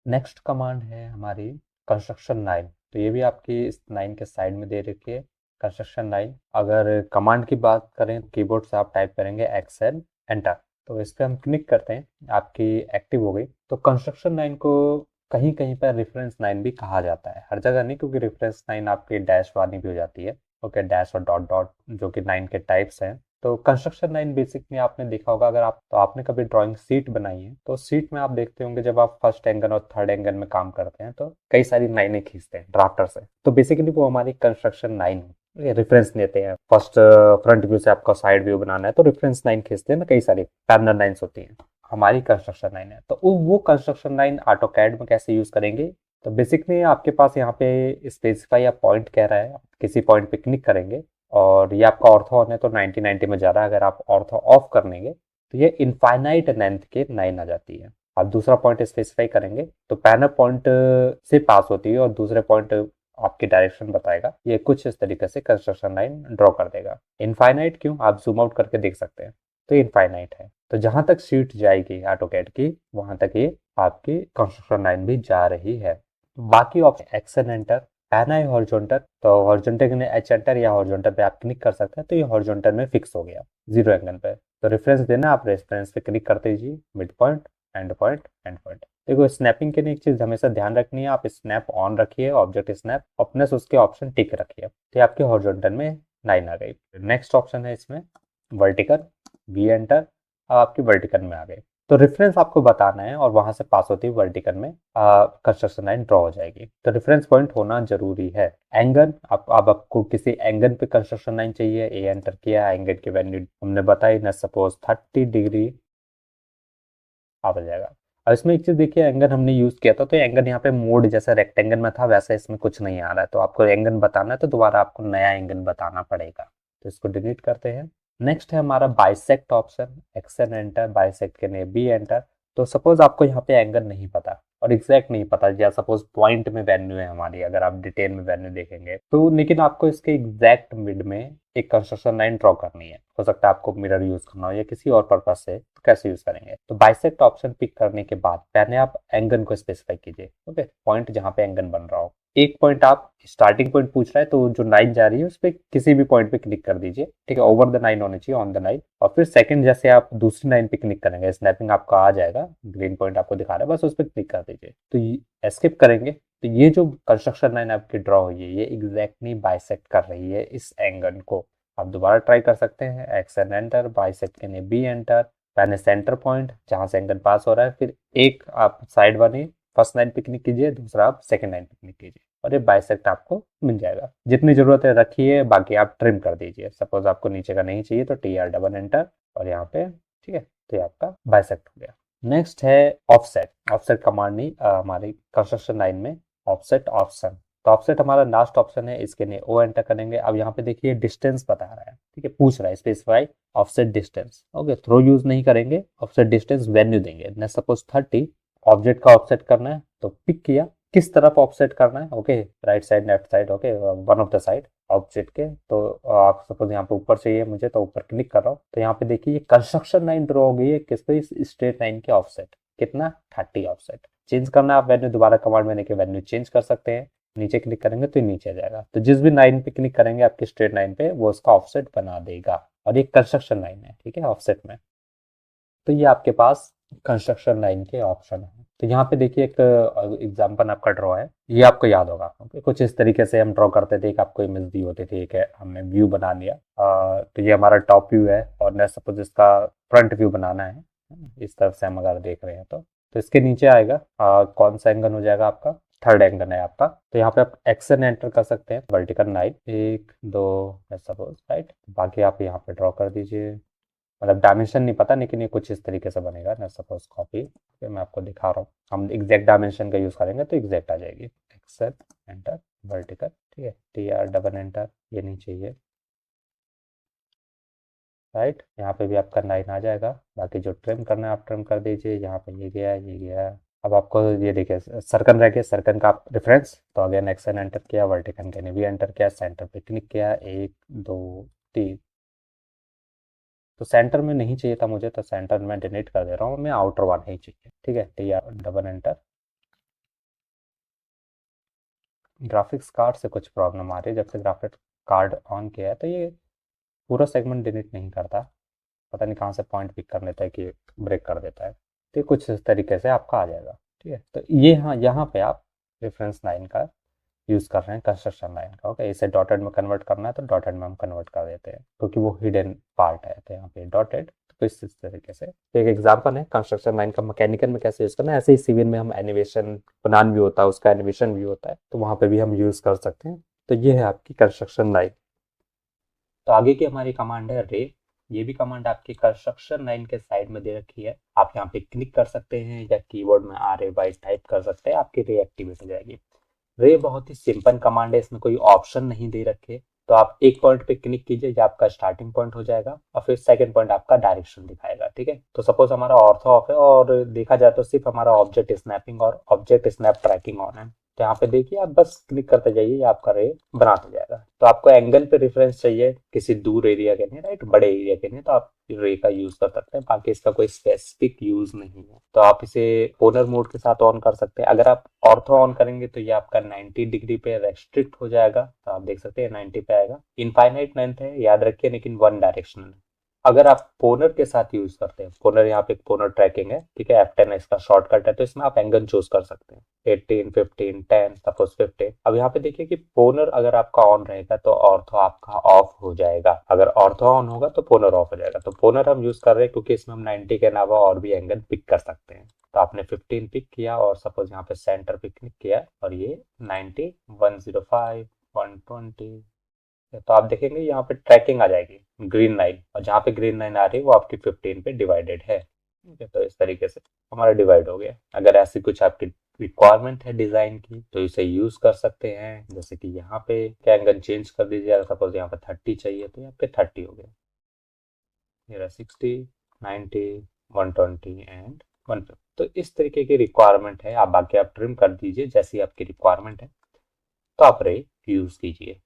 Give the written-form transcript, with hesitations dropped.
Next command है हमारी construction line. तो ये भी आपकी इस लाइन के साइड में दे रखी है, कंस्ट्रक्शन लाइन। अगर कमांड की बात करें कीबोर्ड से आप टाइप करेंगे एक्सेल एंटर। तो इस पर हम क्लिक करते हैं, आपकी एक्टिव हो गई। तो कंस्ट्रक्शन लाइन को कहीं कहीं पर रेफरेंस लाइन भी कहा जाता है, हर जगह नहीं, क्योंकि रेफरेंस लाइन आपकी डैश वाली भी हो जाती है। ओके, डैश और डॉट डॉट जो कि लाइन के टाइप्स हैं। तो कंस्ट्रक्शन लाइन बेसिकली आपने देखा होगा, अगर आप तो आपने कभी ड्राइंग सीट बनाई है तो सीट में आप देखते होंगे जब आप फर्स्ट एंगल और थर्ड एंगल में काम करते हैं तो कई सारी लाइनें खींचते हैं ड्राफ्टर से। तो बेसिकली वो हमारी कंस्ट्रक्शन लाइन है, रेफरेंस लेते हैं। फर्स्ट फ्रंट व्यू से आपका साइड व्यू बनाना है तो रेफरेंस लाइन खींचते हैं ना, कई सारी पैरेलल लाइंस होती हैं, हमारी कंस्ट्रक्शन लाइन है। तो वो कंस्ट्रक्शन लाइन ऑटोकैड में कैसे यूज करेंगे? तो बेसिकली आपके पास यहाँ पे स्पेसिफाई या पॉइंट कह रहा है, किसी पॉइंट पे क्लिक करेंगे और ये आपका ऑर्थो ऑन है तो 90-90 में जा रहा है। अगर आप ऑर्थो ऑफ कर लेंगे तो ये इनफाइनाइट लेंथ के लाइन आ जाती है। आप दूसरा पॉइंट स्पेसिफाई करेंगे तो पैनल पॉइंट से पास होती है और दूसरे पॉइंट आपकी डायरेक्शन बताएगा। ये कुछ इस तरीके से कंस्ट्रक्शन लाइन ड्रॉ कर देगा। इनफाइनाइट क्यों, आप जूम आउट करके देख सकते हैं। तो इनफाइनाइट है, तो जहां तक शीट जाएगी ऑटोकैड की वहां तक ये आपकी कंस्ट्रक्शन लाइन भी जा रही है। बाकी ऑप्शन एक्शन एंटर, पैना है हॉरिजॉन्टल, तो हॉरिजॉन्टल में एच एंटर या हॉरिजॉन्टल पे आप क्लिक कर सकते हैं। तो ये हॉरिजॉन्टल में फिक्स हो गया जीरो एंगल पे। तो रेफरेंस देना, आप रेफरेंस पे क्लिक करते दीजिए, mid point, and point, and point. देखो स्नैपिंग के लिए एक चीज हमेशा ध्यान रखनी है, आप स्नैप ऑन रखिए, ऑब्जेक्ट स्नैप, और प्लस उसके ऑप्शन टिक रखिए, तो ये आपके हॉरिजॉन्टल में लाइन आ गई। नेक्स्ट ऑप्शन है इसमें वर्टिकल, वी एंटर, अब आपकी वर्टिकल में आ गई। तो रेफरेंस आपको बताना है और वहां से पास होती है वर्टिकल में कंस्ट्रक्शन लाइन ड्रॉ हो जाएगी। तो रेफरेंस पॉइंट होना जरूरी है। एंगल, आप आपको किसी एंगल पे कंस्ट्रक्शन लाइन चाहिए, ए एंटर किया, एंगल की वैल्यू हमने बताई ना, सपोज 30 डिग्री आ जाएगा। अब इसमें एक चीज देखिए, एंगल हमने यूज किया था तो एंगल यहाँ पे मोड जैसा रेक्टेंगल में था, वैसा इसमें कुछ नहीं आ रहा है। तो आपको एंगल बताना है तो दोबारा आपको नया एंगल बताना पड़ेगा। तो इसको डिलीट करते हैं। नेक्स्ट है हमारा bisect option, action enter, bisect के लिए बी एंटर। तो सपोज आपको यहाँ पे एंगल नहीं पता और एग्जैक्ट नहीं पता, या सपोज पॉइंट में वैल्यू है हमारी, अगर आप डिटेल में वैल्यू देखेंगे तो, लेकिन आपको इसके एग्जैक्ट मिड में एक कंस्ट्रक्शन लाइन ड्रॉ करनी है। हो सकता है आपको मिरर यूज करना हो या किसी और पर्पज से, तो कैसे यूज करेंगे? तो बाइसेक्ट ऑप्शन पिक करने के बाद पहले आप एंगल को स्पेसिफाई कीजिए। ओके, पॉइंट जहां पे एंगल बन रहा हो, एक पॉइंट आप स्टार्टिंग पॉइंट पूछ रहा है तो जो लाइन जा रही है उस पर किसी भी पॉइंट पे क्लिक कर दीजिए, ठीक है, ओवर द लाइन होनी चाहिए, ऑन द लाइन। और फिर सेकंड जैसे आप दूसरी लाइन पे क्लिक करेंगे, स्नैपिंग आपका आ जाएगा, ग्रीन पॉइंट आपको दिखा रहा है, बस उस पर क्लिक कर दीजिए। तो एस्केप करेंगे तो ये जो कंस्ट्रक्शन लाइन आपकी ड्रॉ हुई है ये एग्जैक्टली बाइसेक्ट कर रही है इस एंगल को। आप दोबारा ट्राई कर सकते हैं, एक्स एंड एंटर, बाइसेक्ट के लिए बी एंटर, पहले सेंटर पॉइंट जहां से एंगल पास हो रहा है, फिर एक आप साइड वाली फर्स्ट लाइन पे क्लिक कीजिए, दूसरा आप सेकंड लाइन पे क्लिक कीजिए और ये बाइसेक्ट आपको मिल जाएगा। जितनी जरूरत है रखिए, बाकी आप ट्रिम कर दीजिए। सपोज आपको नीचे का नहीं चाहिए तो टी आर डबल एंटर और यहाँ पे, ठीक है, तो ये आपका बाइसेक्ट हो गया। नेक्स्ट है ऑफसेट। ऑफसेट कमांड नहीं हमारी कंस्ट्रक्शन लाइन में ऑफसेट ऑप्शन। तो ऑफसेट हमारा लास्ट ऑप्शन है, इसके लिए ओ एंटर करेंगे। अब यहाँ पे देखिए डिस्टेंस बता रहा है, ठीक है, पूछ रहा है specify offset distance. Okay, throw use नहीं करेंगे, ऑफसेट डिस्टेंस वैल्यू देंगे। न सपोज 30, ऑब्जेक्ट का ऑफसेट करना है तो पिक किया, किस तरफ ऑफसेट करना है, okay, right side, left side, okay, one of the side object के। तो आप सपोज यहाँ पे ऊपर चाहिए मुझे तो ऊपर क्लिक कर रहा हूँ, तो यहाँ पे देखिए ये कंस्ट्रक्शन लाइन ड्रॉ हो गई है किस पे, इस स्ट्रेट लाइन के ऑफसेट कितना, 30 ऑफसेट। चेंज करना आप वैल्यू दोबारा कमांड में लेके वैल्यू चेंज कर सकते हैं। नीचे क्लिक करेंगे तो नीचे आ जाएगा। तो जिस भी लाइन पे क्लिक करेंगे आपकी स्ट्रेट लाइन पे वो उसका ऑफसेट बना देगा। और ये कंस्ट्रक्शन लाइन है, ठीक है, ऑफसेट में। तो ये आपके पास कंस्ट्रक्शन लाइन के ऑप्शन है। तो यहाँ पे देखिए एक एग्जांपल आपका ड्रॉ है, ये आपको याद होगा। ओके, कुछ इस तरीके से हम ड्रॉ करते थे, एक आपको इमेज दी होती थी, एक है हमने व्यू बना लिया। तो ये हमारा टॉप व्यू है और मैं सपोज इसका फ्रंट व्यू बनाना है, इस तरफ से हम अगर देख रहे हैं तो इसके नीचे आएगा कौन सा एंगल हो जाएगा आपका, थर्ड एंगल है आपका। तो यहाँ पे आप एक्शन एंटर कर सकते हैं, वर्टिकल लाइन 1 2 सपोज, राइट। बाकी आप यहाँ पे ड्रॉ कर दीजिए। मतलब डायमेंशन नहीं पता लेकिन ये कुछ इस तरीके से बनेगा ना, सपोज कॉपी, मैं आपको दिखा रहा हूँ। हम एग्जैक्ट डायमेंशन का यूज करेंगे तो एग्जैक्ट आ जाएगी। एक्सेल एंटर, वर्टिकल, ठीक है, टी आर डबल एंटर, ये नहीं चाहिए, राइट। यहाँ पे भी आपका लाइन आ जाएगा। बाकी जो ट्रिम करना है आप ट्रिम कर दीजिए। यहाँ पे ये गया, ये गया। अब आपको ये देखिए सर्कल रह गया, सर्कल का आप रेफरेंस, तो अगेन एक्शन एंटर किया, वर्टिकल के लिए भी एंटर किया, सेंटर पे क्लिक किया, 1 2 3। तो सेंटर में नहीं चाहिए था मुझे तो सेंटर में डिलीट कर दे रहा हूँ, मैं आउटर वन ही चाहिए, ठीक है, T R double enter, graphics card से कुछ प्रॉब्लम आ रही है। जब से ग्राफिक्स कार्ड ऑन किया है तो ये पूरा सेगमेंट डिलीट नहीं करता, पता नहीं कहाँ से पॉइंट पिक कर लेता है कि ब्रेक कर देता है। तो कुछ इस तरीके से आपका आ जाएगा। ठीक है, तो ये हाँ, यहाँ पे आप रेफरेंस लाइन का यूज़ कर रहे हैं, कंस्ट्रक्शन लाइन का। ओके, इसे डॉटेड में कन्वर्ट करना है तो डॉटेड में हम कन्वर्ट कर देते हैं, क्योंकि वो हिडन पार्ट है। तो यहाँ पे डॉटेड, तो इस तरीके से एक एग्जांपल है कंस्ट्रक्शन लाइन का मैकेनिकल में कैसे यूज़ करना है। ऐसे ही सिविल में हम एनिमेशन बनान भी होता है, उसका एनिमेशन भी होता है, तो वहाँ पे भी हम यूज़ कर सकते हैं। तो ये है आपकी कंस्ट्रक्शन लाइन। तो आगे की हमारी कमांड है रे। ये भी कमांड आपकी कंस्ट्रक्शन लाइन के साइड में दे रखी है। आप यहाँ पे क्लिक कर सकते हैं या कीबोर्ड में RAY टाइप कर सकते हैं, आपकी रे एक्टिवेट हो जाएगी। रे बहुत ही सिंपल कमांड है, इसमें कोई ऑप्शन नहीं दे रखे। तो आप एक पॉइंट पे क्लिक कीजिए, ये आपका स्टार्टिंग पॉइंट हो जाएगा और फिर सेकंड पॉइंट आपका डायरेक्शन दिखाएगा। ठीक है, तो सपोज हमारा ऑर्थो ऑफ है और देखा जाए तो सिर्फ हमारा ऑब्जेक्ट स्नैपिंग और ऑब्जेक्ट स्नैप ट्रैकिंग ऑन है। तो यहाँ पे देखिए, आप बस क्लिक करते जाइए, ये आपका रे बना हो जाएगा। तो आपको एंगल पे रेफरेंस चाहिए किसी दूर एरिया के लिए, राइट, बड़े एरिया के लिए, तो आप रे का यूज कर सकते हैं। बाकी इसका कोई स्पेसिफिक यूज नहीं है। तो आप इसे ओनर मोड के साथ ऑन कर सकते हैं। अगर आप ऑर्थो ऑन करेंगे तो ये आपका 90 डिग्री पे रेस्ट्रिक्ट हो जाएगा। तो आप देख सकते हैं 90 पे आएगा। इनफाइनाइट लेंथ है, याद रखिए, लेकिन वन डायरेक्शनल है। अगर आप पोनर के साथ यूज करते हैं, पोनर यहाँ पे पोनर ट्रैकिंग है, ठीक है, F10 इसका शॉर्टकट है, तो इसमें आप एंगल चूज कर सकते हैं 18, 15, 10, सपोज 15। अब यहाँ पे देखिए कि पोनर अगर आपका ऑन रहेगा तो ऑर्थो आपका ऑफ हो जाएगा, अगर ऑर्थो ऑन होगा तो पोनर ऑफ हो जाएगा। तो पोनर हम यूज कर रहे हैं क्योंकि इसमें हम 90 के अलावा और भी एंगल पिक कर सकते हैं। तो आपने 15 पिक किया और सपोज यहाँ पे सेंटर पे क्लिक किया और ये 90, 105, 120। तो आप देखेंगे यहाँ पे ट्रैकिंग आ जाएगी ग्रीन लाइन, और जहाँ पे ग्रीन लाइन आ रही है वो आपकी 15 पे डिवाइडेड है। ठीक है, तो इस तरीके से हमारा डिवाइड हो गया। अगर ऐसी कुछ आपकी रिक्वायरमेंट है डिजाइन की तो इसे यूज कर सकते हैं। जैसे कि यहाँ पे क्या एंगल चेंज कर दीजिए, सपोज यहाँ पे 30 चाहिए तो यहाँ पे 30 हो गया, मेरा 60, 90, 120 एंड 150। तो इस तरीके की रिक्वायरमेंट है। आप बाकी आप ट्रिम कर दीजिए जैसी आपकी रिक्वायरमेंट है, तो आप रे यूज कीजिए।